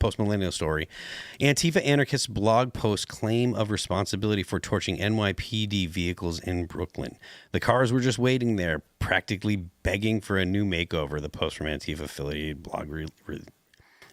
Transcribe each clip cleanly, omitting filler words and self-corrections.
post-millennial story. Antifa anarchists blog post claim of responsibility for torching NYPD vehicles in Brooklyn. The cars were just waiting there, practically begging for a new makeover, the post from Antifa-affiliated blog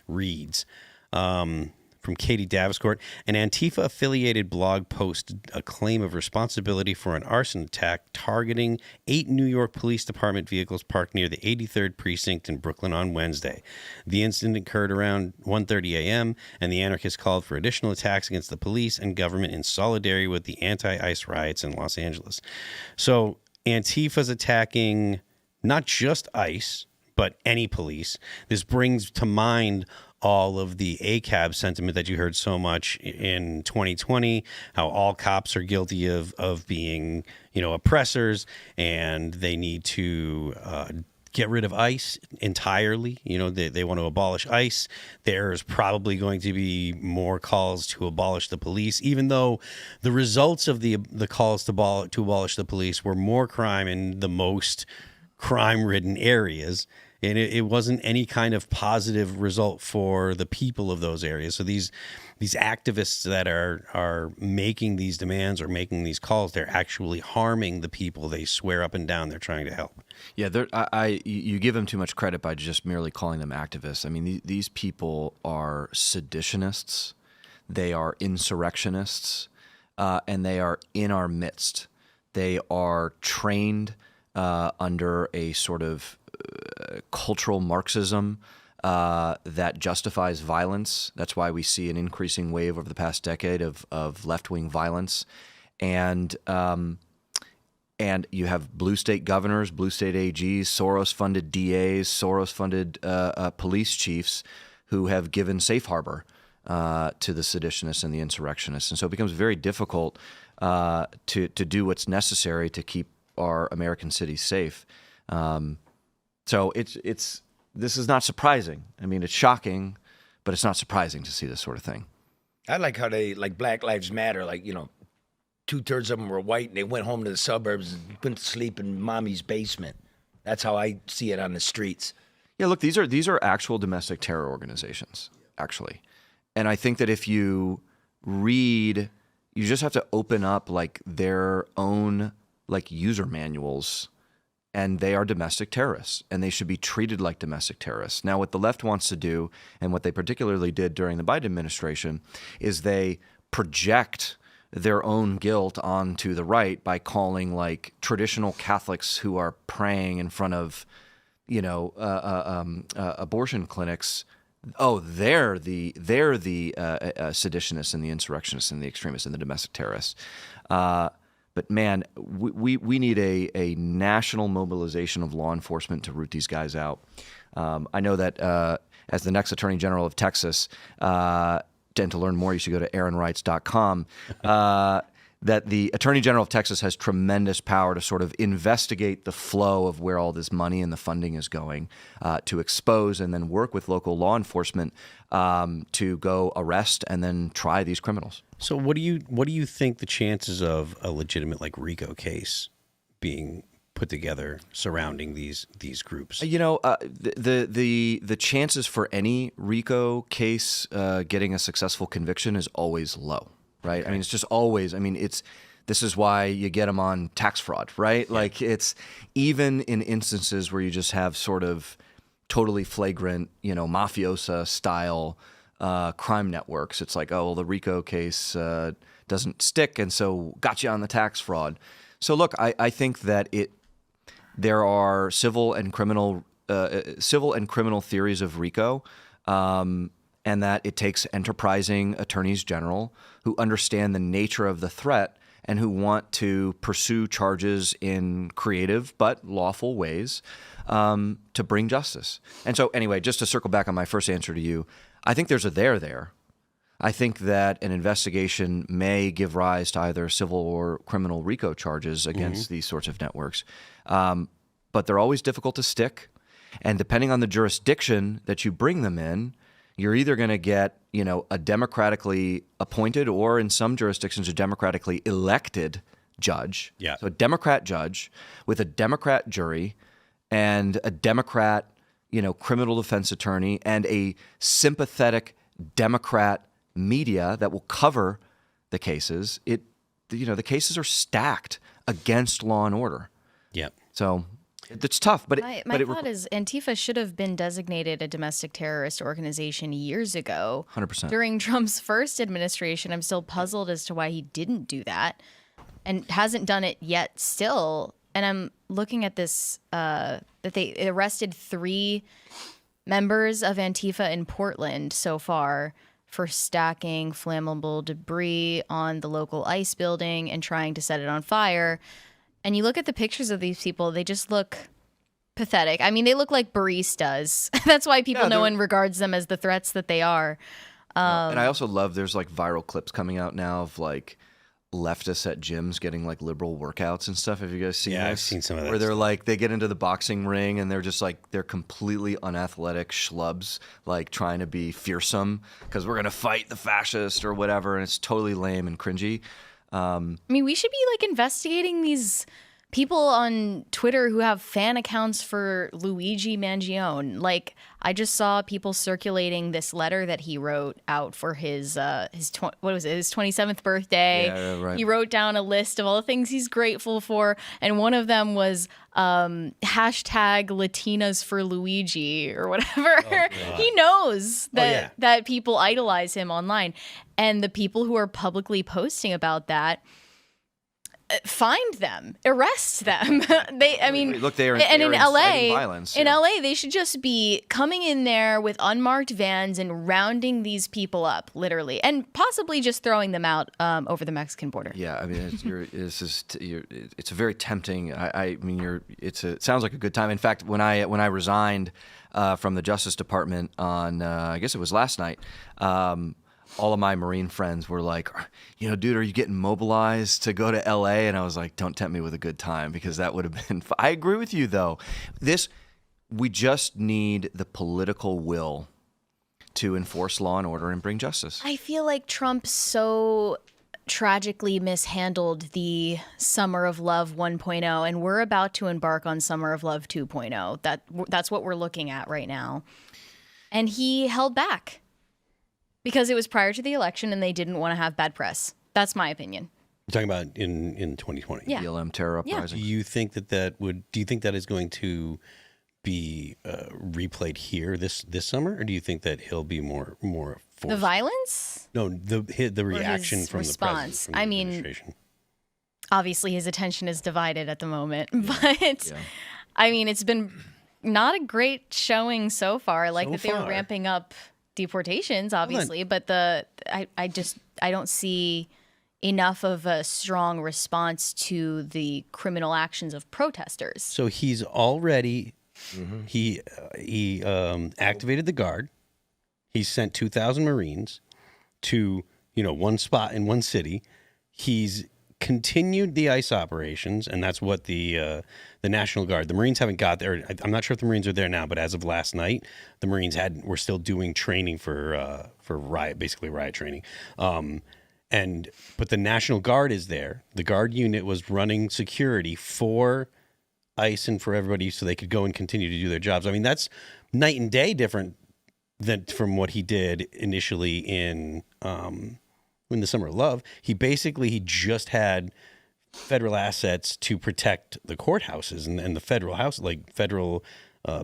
reads. From Katie Daviscourt, an Antifa-affiliated blog posted a claim of responsibility for an arson attack targeting 8 New York Police Department vehicles parked near the 83rd Precinct in Brooklyn on Wednesday. The incident occurred around 1:30 a.m., and the anarchists called for additional attacks against the police and government in solidarity with the anti-ICE riots in Los Angeles. So Antifa's attacking not just ICE, but any police. This brings to mind all of the ACAB sentiment that you heard so much in 2020, how all cops are guilty of being, oppressors, and they need to get rid of ICE entirely. They want to abolish ICE. There's probably going to be more calls to abolish the police, even though the results of the calls to abolish the police were more crime in the most crime-ridden areas. And it wasn't any kind of positive result for the people of those areas. So these activists that are making these demands or making these calls, they're actually harming the people they swear up and down they're trying to help. Yeah, you give them too much credit by just merely calling them activists. I mean, these people are seditionists, they are insurrectionists, and they are in our midst. They are trained under a sort of cultural Marxism that justifies violence. That's why we see an increasing wave over the past decade of left-wing violence. And you have blue state governors, blue state AGs, Soros-funded DAs, Soros-funded police chiefs who have given safe harbor to the seditionists and the insurrectionists. And so it becomes very difficult to do what's necessary to keep our American cities safe. So this is not surprising. I mean, it's shocking, but it's not surprising to see this sort of thing. I like how they, like Black Lives Matter, 2/3 of them were white and they went home to the suburbs and went to sleep in mommy's basement. That's how I see it on the streets. Yeah, look, these are actual domestic terror organizations, actually. And I think that if you read, you just have to open up their own user manuals, and they are domestic terrorists, and they should be treated like domestic terrorists. Now, what the left wants to do, and what they particularly did during the Biden administration, is they project their own guilt onto the right by calling traditional Catholics who are praying in front of, abortion clinics. Oh, they're the seditionists and the insurrectionists and the extremists and the domestic terrorists. But man, we need a national mobilization of law enforcement to root these guys out. I know that as the next Attorney General of Texas, and to learn more, you should go to aaronrights.com, that the Attorney General of Texas has tremendous power to sort of investigate the flow of where all this money and the funding is going, to expose and then work with local law enforcement to go arrest and then try these criminals. So what do you think the chances of a legitimate RICO case being put together surrounding these groups? The chances for any RICO case getting a successful conviction is always low, right? Okay. I mean, it's just always. I mean, this is why you get them on tax fraud, right? Yeah. It's even in instances where you just have sort of totally flagrant, mafiosa style crime networks. It's the RICO case doesn't stick, and so got you on the tax fraud. So look, I think that there are civil and criminal theories of RICO, and that it takes enterprising attorneys general who understand the nature of the threat and who want to pursue charges in creative but lawful ways to bring justice. And so anyway, just to circle back on my first answer to you, I think there's a there. I think that an investigation may give rise to either civil or criminal RICO charges against these sorts of networks. But they're always difficult to stick. And depending on the jurisdiction that you bring them in, you're either going to get, a democratically appointed or in some jurisdictions, a democratically elected judge. Yeah. So a Democrat judge with a Democrat jury and a Democrat, criminal defense attorney and a sympathetic Democrat media that will cover the cases, the cases are stacked against law and order. Yeah. So it's tough. But my thought is Antifa should have been designated a domestic terrorist organization years ago. 100%. During Trump's first administration, I'm still puzzled as to why he didn't do that and hasn't done it yet still. And I'm looking at this, that they arrested 3 members of Antifa in Portland so far for stacking flammable debris on the local ICE building and trying to set it on fire. And you look at the pictures of these people, they just look pathetic. I mean, they look like baristas. That's why no one regards them as the threats that they are. And I also love there's like viral clips coming out now of like leftists at gyms getting like liberal workouts and stuff. Have you guys seen this? Yeah, I've seen some of that. Where they're like, they get into the boxing ring and they're just like, they're completely unathletic schlubs, like trying to be fearsome because we're going to fight the fascist or whatever. And it's totally lame and cringy. I mean, we should be like investigating these people on Twitter who have fan accounts for Luigi Mangione. Like, I just saw people circulating this letter that he wrote out for his 27th birthday. Yeah, right. He wrote down a list of all the things he's grateful for, and one of them was hashtag Latinas for Luigi or whatever. He knows that people idolize him online, and the people who are publicly posting about that, find them, arrest them. They are in LA, violence. In LA, they should just be coming in there with unmarked vans and rounding these people up, literally, and possibly just throwing them out over the Mexican border. Yeah, I mean, it's a very tempting. It sounds like a good time. In fact, when I resigned from the Justice Department on, I guess it was last night. All of my Marine friends were like, dude, are you getting mobilized to go to LA? And I was like, don't tempt me with a good time, because that would have been I agree with you, though. We just need the political will to enforce law and order and bring justice. I feel like Trump so tragically mishandled the Summer of Love 1.0, and we're about to embark on Summer of Love 2.0. That's what we're looking at right now. And he held back. Because it was prior to the election and they didn't want to have bad press. That's my opinion. You're talking about in 2020. Yeah. BLM terror uprising. Do you think do you think that is going to be replayed here this summer, or do you think that he'll be more forced? The violence? No, the reaction his from response. the president. From the administration. Obviously his attention is divided at the moment, but I mean, it's been not a great showing so far. They were ramping up deportations, obviously, but I don't see enough of a strong response to the criminal actions of protesters. So he's already he activated the guard. He's sent 2,000 Marines to one spot in one city. He's continued the ICE operations, and that's what the National Guard. The Marines haven't got there. I'm not sure if the Marines are there now, but as of last night, the Marines were still doing training for riot training. But the National Guard is there. The Guard unit was running security for ICE and for everybody, so they could go and continue to do their jobs. I mean, that's night and day different from what he did initially in the Summer of Love. He just had federal assets to protect the courthouses and the federal house, like federal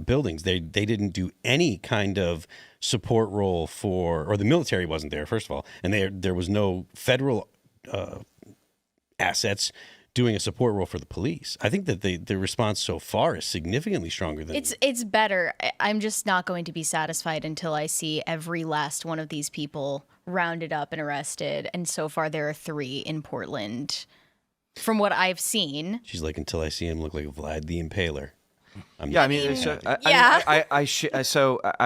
buildings. They didn't do any kind of support role or the military wasn't there, first of all, and there was no federal assets doing a support role for the police. I think that the response so far is significantly stronger than it's better. I'm just not going to be satisfied until I see every last one of these people rounded up and arrested. And so far there are 3 in Portland from what I've seen. She's like, until I see him look like Vlad the Impaler. I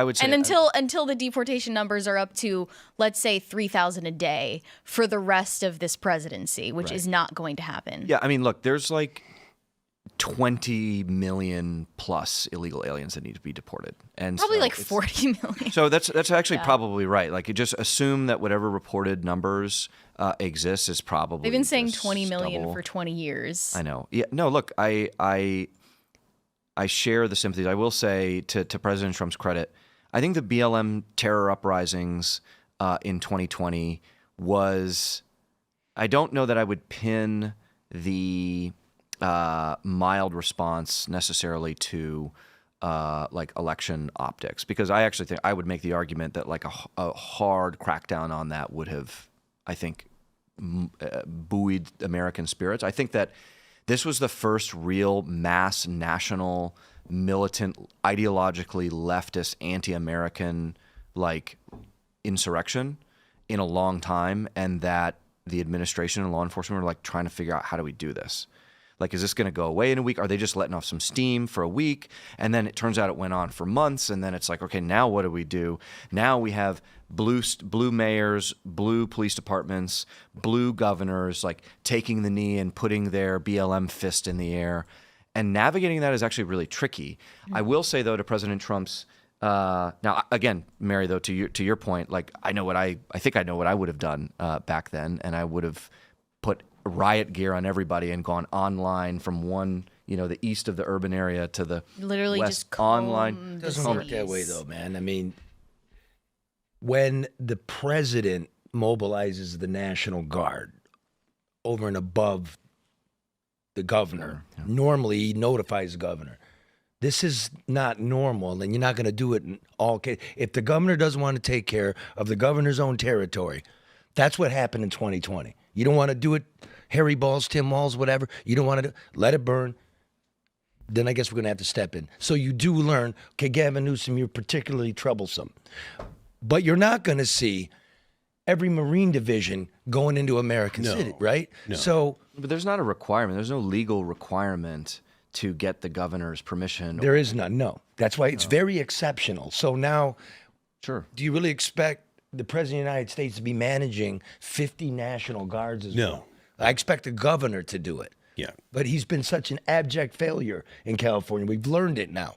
would say, and until the deportation numbers are up to, let's say, 3,000 a day for the rest of this presidency, which is not going to happen. Yeah, I mean, look, there's like 20 million plus illegal aliens that need to be deported, and probably so like 40 million. So that's actually probably right. Like, you just assume that whatever reported numbers exist is probably. They've been saying 20 million for 20 years. I know. Yeah. No. Look, I share the sympathies. I will say, to President Trump's credit, I think the BLM terror uprisings in 2020 was, I don't know that I would pin the mild response necessarily to like election optics, because I actually think I would make the argument that like a hard crackdown on that would have, I think, buoyed American spirits. I think that this was the first real mass national militant, ideologically leftist, anti-American like insurrection in a long time, and that the administration and law enforcement were like trying to figure out, how do we do this? Like, is this going to go away in a week? Are they just letting off some steam for a week? And then it turns out it went on for months. And then it's like, okay, now what do we do? Now we have blue mayors, blue police departments, blue governors, like taking the knee and putting their BLM fist in the air. And navigating that is actually really tricky. I will say, though, to President Trump's now, again, Mary, though, to your point, like I think I know what I would have done back then, and I would have put riot gear on everybody and gone online from one, the east of the urban area to the literally west, just online. It doesn't work that way, though, man. I mean, when the president mobilizes the National Guard over and above the governor, normally he notifies the governor. This is not normal, and you're not going to do it in all cases. If the governor doesn't want to take care of the governor's own territory, that's what happened in 2020. You don't want to do it, Harry Balls, Tim Walls, whatever. You don't want to let it burn. Then I guess we're going to have to step in. So you do learn, okay, Gavin Newsom, you're particularly troublesome. But you're not going to see every Marine division going into American City, right? No. So, But there's not a requirement. There's no legal requirement to get the governor's permission. there is none, no. That's why it's very exceptional. So now, Sure. do you really expect the President of the United States to be managing 50 National Guards as well? I expect the governor to do it. Yeah. But he's been such an abject failure in California. We've learned it now.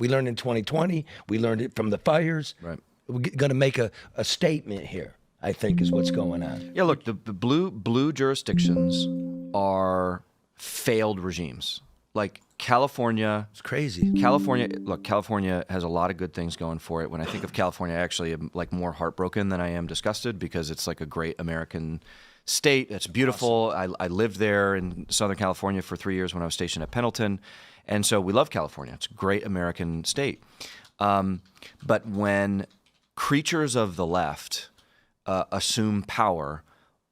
We learned in 2020. We learned it from the fires. Right. We're going to make a statement here, I think, is what's going on. Yeah, look, the blue jurisdictions are failed regimes. Like California. It's crazy. California has a lot of good things going for it. When I think of California, I actually am like more heartbroken than I am disgusted, because it's like a great American state. It's beautiful. Awesome. I lived there in Southern California for 3 years when I was stationed at Pendleton. And so we love California. It's a great American state. But when creatures of the left assume power,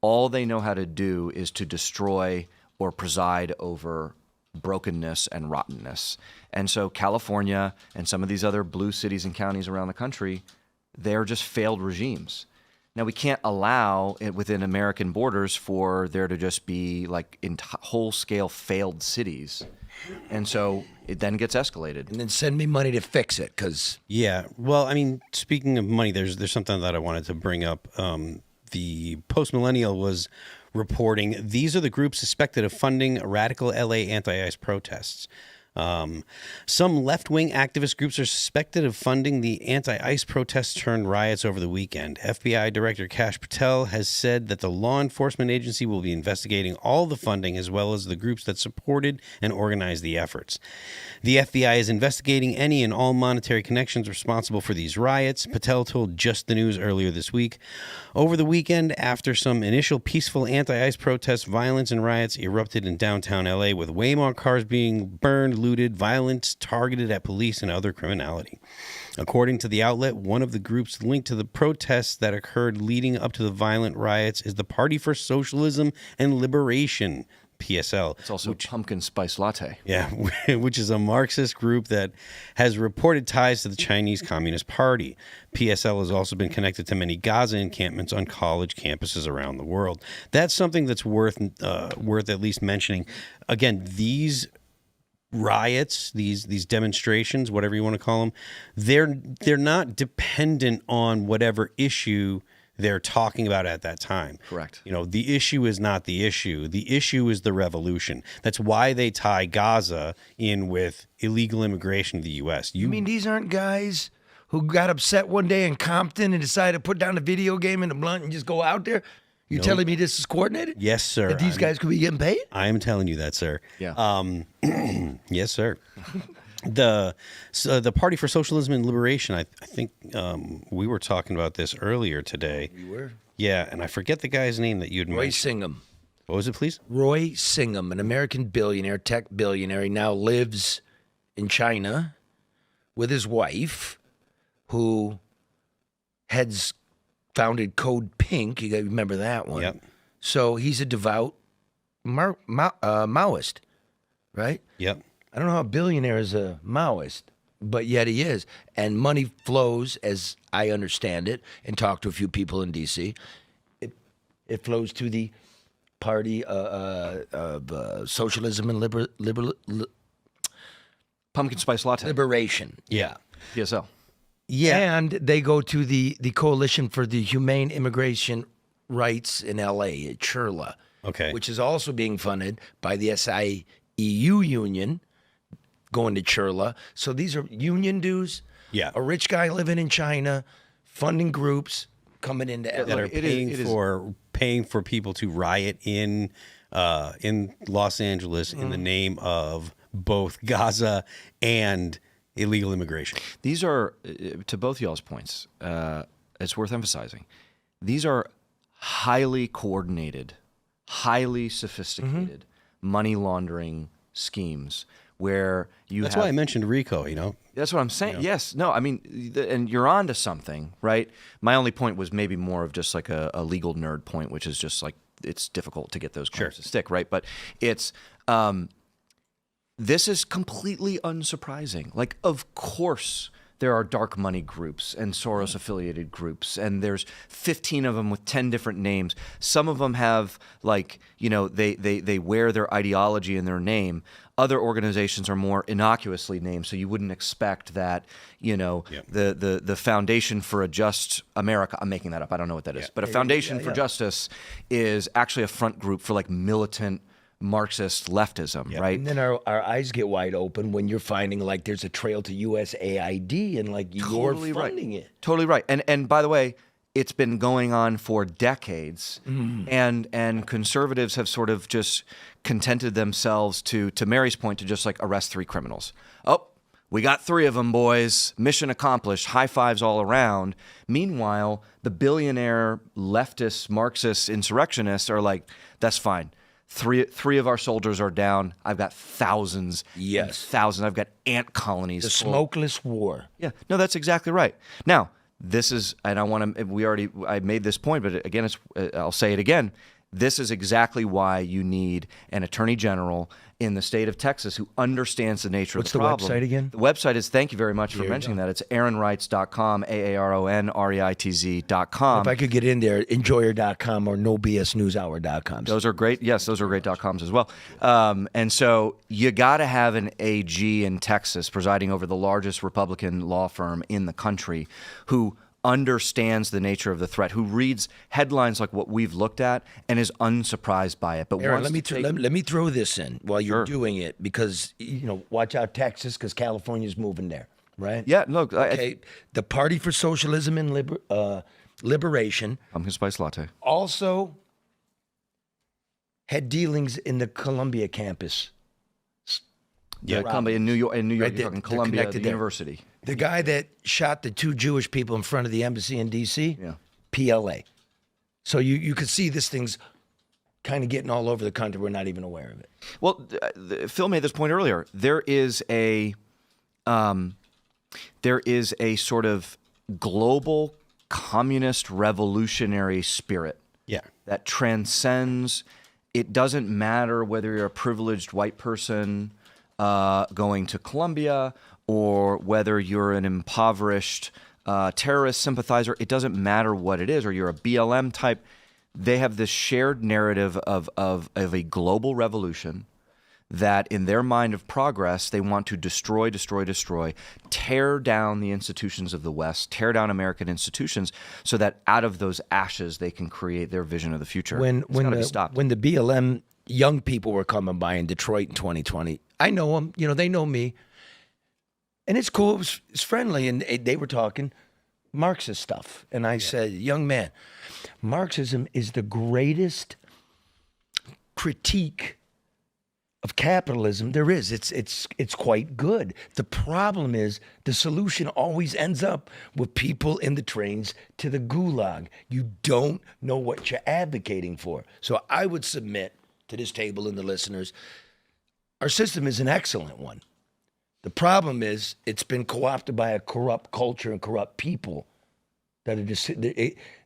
all they know how to do is to destroy or preside over brokenness and rottenness. And so California and some of these other blue cities and counties around the country, they're just failed regimes. Now, we can't allow it within American borders for there to just be like whole-scale failed cities. And so it then gets escalated. And then send me money to fix it, because Yeah. Well, I mean, speaking of money, there's something that I wanted to bring up. The Post Millennial was reporting these are the groups suspected of funding radical LA anti-ICE protests. Some left-wing activist groups are suspected of funding the anti-ICE protests turned riots over the weekend. FBI Director Kash Patel has said that the law enforcement agency will be investigating all the funding as well as the groups that supported and organized the efforts. The FBI is investigating any and all monetary connections responsible for these riots, Patel told Just the News earlier this week. Over the weekend, after some initial peaceful anti-ICE protests, violence and riots erupted in downtown LA with Waymark cars being burned, looted, violence targeted at police and other criminality. According to the outlet, one of the groups linked to the protests that occurred leading up to the violent riots is the Party for Socialism and Liberation, PSL. It's also pumpkin spice latte. Yeah, which is a Marxist group that has reported ties to the Chinese Communist Party. PSL has also been connected to many Gaza encampments on college campuses around the world. That's something that's worth at least mentioning. Again, these riots, these demonstrations, whatever you want to call them, they're not dependent on whatever issue they're talking about at that time. Correct. You know, the issue is not the issue. The issue is the revolution. That's why they tie Gaza in with illegal immigration to the U.S. You mean these aren't guys who got upset one day in Compton and decided to put down a video game and a blunt and just go out there? You're telling me this is coordinated? Yes, sir. That these guys could be getting paid? I am telling you that, sir. Yeah. Yes, sir. the Party for Socialism and Liberation. I think we were talking about this earlier today. We were. Yeah, and I forget the guy's name that you'd Roy mentioned. Singham. What was it, please? Roy Singham, an American billionaire, tech billionaire. He now lives in China with his wife, who has founded Code Pink. You got to remember that one. Yep. So he's a devout Maoist, right? Yep. I don't know how a billionaire is a Maoist, but yet he is. And money flows, as I understand it, and talk to a few people in D.C. It flows to the Party of Socialism and Pumpkin spice latte. Liberation. Yeah. PSL. Yeah. And they go to the Coalition for the Humane Immigration Rights in L.A., at Chirla, Okay. which is also being funded by the SIEU union, going to Chirla. So these are union dues. Yeah. A rich guy living in China, funding groups coming into that LA. are paying for people to riot in Los Angeles in the name of both Gaza and illegal immigration. These are, to both y'all's points, it's worth emphasizing, these are highly coordinated, highly sophisticated money laundering schemes where you That's have... why I mentioned RICO, you know? That's what I'm saying. Yes. No, I mean, and you're on to something, right? My only point was maybe more of just like a legal nerd point, which is just like it's difficult to get those claims to stick, right? But it's this is completely unsurprising. Like, of course, there are dark money groups and Soros affiliated groups, and there's 15 of them with 10 different names. Some of them have, like, you know, they wear their ideology in their name. Other organizations are more innocuously named, so you wouldn't expect that, you know, the Foundation for a Just America, I'm making that up, I don't know what that is, but a Foundation for Justice is actually a front group for like militant Marxist leftism, right? And then our eyes get wide open when you're finding like there's a trail to USAID and like you're funding it. Totally right. And by the way, it's been going on for decades, and conservatives have sort of just contented themselves to Mary's point, to just like arrest 3 criminals. Oh, we got 3 of them, boys. Mission accomplished. High fives all around. Meanwhile, the billionaire leftist Marxist insurrectionists are like, that's fine. Three of our soldiers are down. I've got thousands. Yes. Thousands. I've got ant colonies. The smokeless war. Yeah. No, that's exactly right. Now, this is, and I made this point, but again, I'll say it again. This is exactly why you need an attorney general in the state of Texas who understands the nature of the problem. What's the website again? The website is, thank you very much for mentioning that. It's aaronreitz.com, AARONREITZ.com. If I could get in there, enjoyer.com or nobsnewshour.com. Those are great. Yes, those are great .coms as well. And so you got to have an AG in Texas presiding over the largest Republican law firm in the country who understands the nature of the threat, who reads headlines like what we've looked at and is unsurprised by it. But Aaron, let me throw this in while you're doing it, because, you know, watch out, Texas, because California's moving there, right? Yeah, look. Okay, the Party for Socialism and Liberation Pumpkin spice latte. also had dealings in the Columbia campus. Yeah, Columbia in New York. In New York, Right, you're talking they're Columbia, connected the there. university. The guy that shot the 2 Jewish people in front of the embassy in D.C., PLA. So you could see this thing's kind of getting all over the country. We're not even aware of it. Well, Phil made this point earlier. There is a sort of global communist revolutionary spirit that transcends. It doesn't matter whether you're a privileged white person going to Columbia or whether you're an impoverished terrorist sympathizer. It doesn't matter what it is, or you're a BLM type. They have this shared narrative of a global revolution that in their mind of progress, they want to destroy, tear down the institutions of the West, tear down American institutions, so that out of those ashes, they can create their vision of the future. When the BLM young people were coming by in Detroit in 2020, I know them, you know, they know me. And it's cool, it's friendly, and they were talking Marxist stuff. And I said, young man, Marxism is the greatest critique of capitalism there is. It's quite good. The problem is the solution always ends up with people in the trains to the gulag. You don't know what you're advocating for. So I would submit to this table and the listeners, our system is an excellent one. The problem is it's been co-opted by a corrupt culture and corrupt people that are just,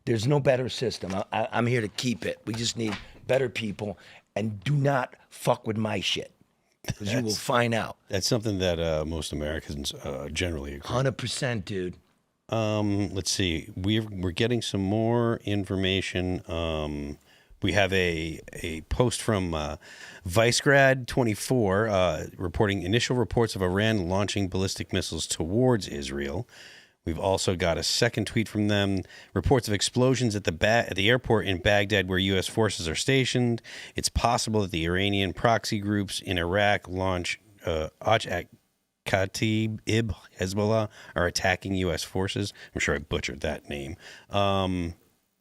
there's no better system. I'm here to keep it. We just need better people, and do not fuck with my shit, because you will find out. That's something that most Americans generally agree. 100%, dude. Let's see. We're getting some more information. We have a post from Vicegrad24 reporting initial reports of Iran launching ballistic missiles towards Israel. We've also got a second tweet from them. Reports of explosions at the airport in Baghdad where U.S. forces are stationed. It's possible that the Iranian proxy groups in Iraq launch Khatib Hezbollah are attacking U.S. forces. I'm sure I butchered that name.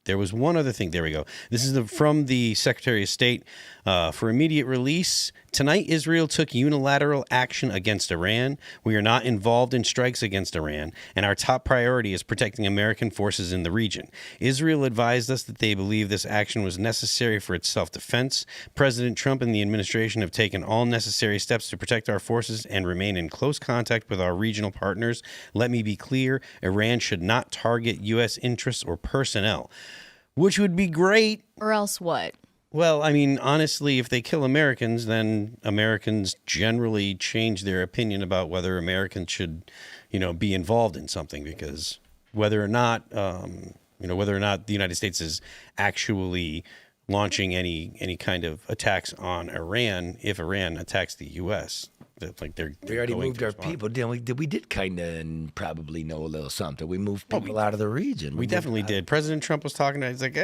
There was one other thing. There we go. This is from the Secretary of State for immediate release. Tonight, Israel took unilateral action against Iran. We are not involved in strikes against Iran, and our top priority is protecting American forces in the region. Israel advised us that they believe this action was necessary for its self-defense. President Trump and the administration have taken all necessary steps to protect our forces and remain in close contact with our regional partners. Let me be clear, Iran should not target U.S. interests or personnel. Which would be great. Or else what? Well, I mean, honestly, if they kill Americans, then Americans generally change their opinion about whether Americans should, be involved in something, because whether or not the United States is actually launching any kind of attacks on Iran, if Iran attacks the U.S., we already moved our people. We did kind of probably know a little something. We moved people out of the region. We definitely did. President Trump was talking to us. He's like,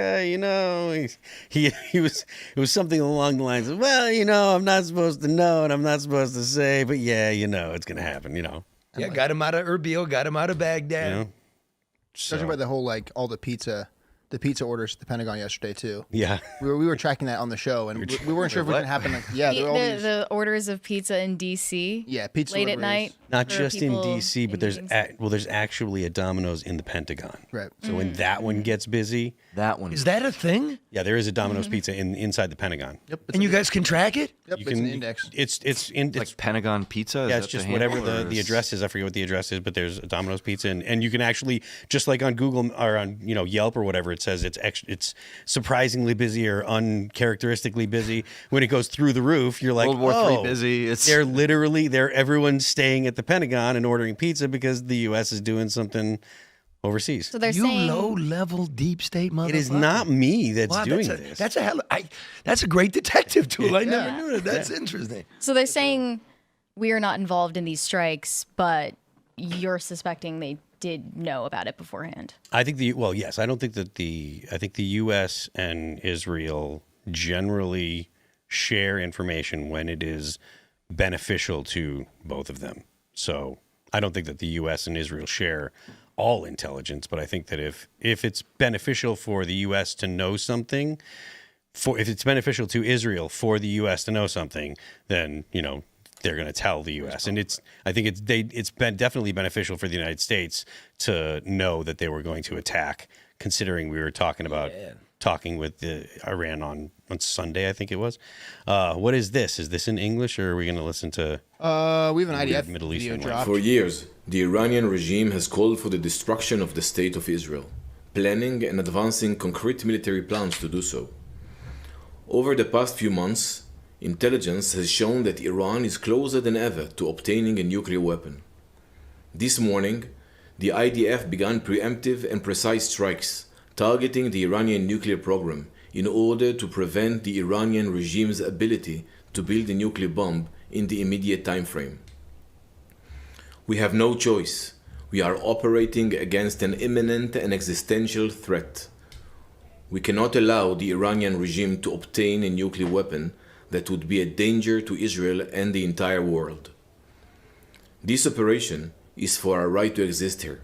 he was. It was something along the lines of, I'm not supposed to know and I'm not supposed to say, but it's going to happen. Yeah, got him out of Erbil, got him out of Baghdad. Talking about the whole all the pizza orders at the Pentagon yesterday too. Yeah, we were tracking that on the show, and we weren't sure if it was going to happen. The orders of pizza in D.C. Yeah, pizza late deliveries. at night. Not just in D.C., but there's actually a Domino's in the Pentagon. Right. So when that one gets busy, That one. Is that a thing? yeah, there is a Domino's pizza inside the Pentagon. Yep. And you guys can track it? Yep. It's an index. It's like Pentagon Pizza? Is yeah, that it's just the whatever handle, or the is- address is. I forget what the address is, but there's a Domino's pizza, and you can actually, just like on Google or on Yelp or whatever, it says it's surprisingly busy or uncharacteristically busy. When it goes through the roof, you're like, World War III busy. It's everyone's staying at the Pentagon and ordering pizza because the U.S. is doing something overseas. So they're You saying low-level deep state motherfucker. It is not me that's doing this. That's a great detective tool. I never knew that. That's interesting. So they're saying we are not involved in these strikes, but you're suspecting they did know about it beforehand. I think yes. I don't think that I think the U.S. and Israel generally share information when it is beneficial to both of them. So I don't think that the U.S. and Israel share all intelligence, but I think that if it's beneficial for the U.S. to know something, if it's beneficial to Israel for the U.S. to know something, then they're going to tell the U.S. And I think it's been definitely beneficial for the United States to know that they were going to attack, considering we were talking with Iran on Sunday, I think it was. What is this? Is this in English, or are we going to listen to? We have an IDF Middle video Eastern dropped. For years, the Iranian regime has called for the destruction of the state of Israel, planning and advancing concrete military plans to do so. Over the past few months, intelligence has shown that Iran is closer than ever to obtaining a nuclear weapon. This morning, the IDF began preemptive and precise strikes targeting the Iranian nuclear program in order to prevent the Iranian regime's ability to build a nuclear bomb in the immediate time frame. We have no choice. We are operating against an imminent and existential threat. We cannot allow the Iranian regime to obtain a nuclear weapon that would be a danger to Israel and the entire world. This operation is for our right to exist here,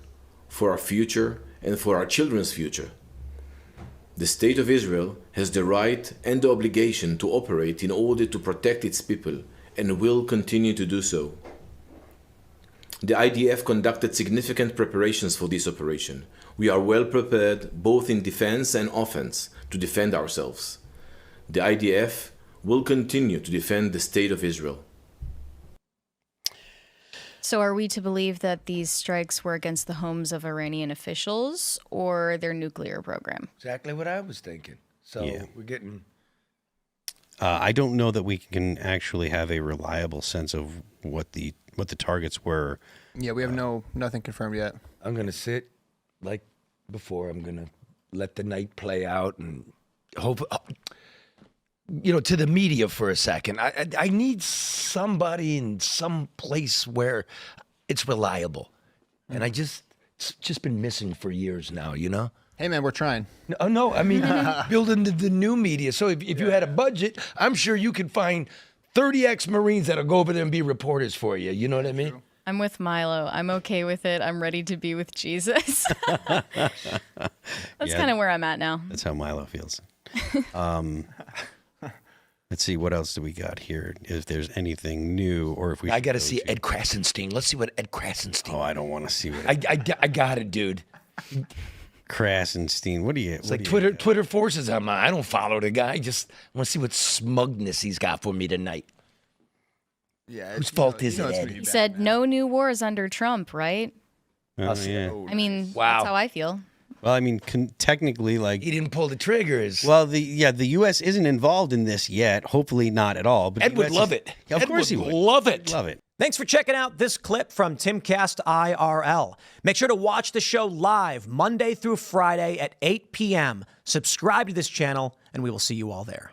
for our future and for our children's future. The State of Israel has the right and the obligation to operate in order to protect its people and will continue to do so. The IDF conducted significant preparations for this operation. We are well prepared both in defense and offense to defend ourselves. The IDF will continue to defend the State of Israel. So are we to believe that these strikes were against the homes of Iranian officials or their nuclear program? Exactly what I was thinking. So Yeah. we're getting... I don't know that we can actually have a reliable sense of what the targets were. Yeah, we have nothing confirmed yet. I'm going to sit like before. I'm going to let the night play out and hope, to the media for a second. I need somebody in some place where it's reliable. And it's just been missing for years now, Hey, man, we're trying. No, I mean, building the new media. So if you had a budget, I'm sure you could find 30 ex-Marines that'll go over there and be reporters for you. You know what I mean? I'm with Milo. I'm okay with it. I'm ready to be with Jesus. That's kind of where I'm at now. That's how Milo feels. Let's see, what else do we got here? If there's anything new, or if we I got to see Ed Krasenstein. Let's see what Ed Krasenstein. Oh, I don't want to see what I got it, dude. Krasenstein. What do you? It's like Twitter forces him. I don't follow the guy. Just want to see what smugness he's got for me tonight. Yeah. Whose fault is it, Ed? He said no new wars under Trump, right? Oh, yeah. I mean, Wow. that's how I feel. Well, I mean, technically, like, He didn't pull the triggers. well, the U.S. isn't involved in this yet. Hopefully, not at all. But Ed the would US love is- it. Yeah, of Ed course he would. love it. Love it. Thanks for checking out this clip from Timcast IRL. Make sure to watch the show live Monday through Friday at 8 p.m. Subscribe to this channel, and we will see you all there.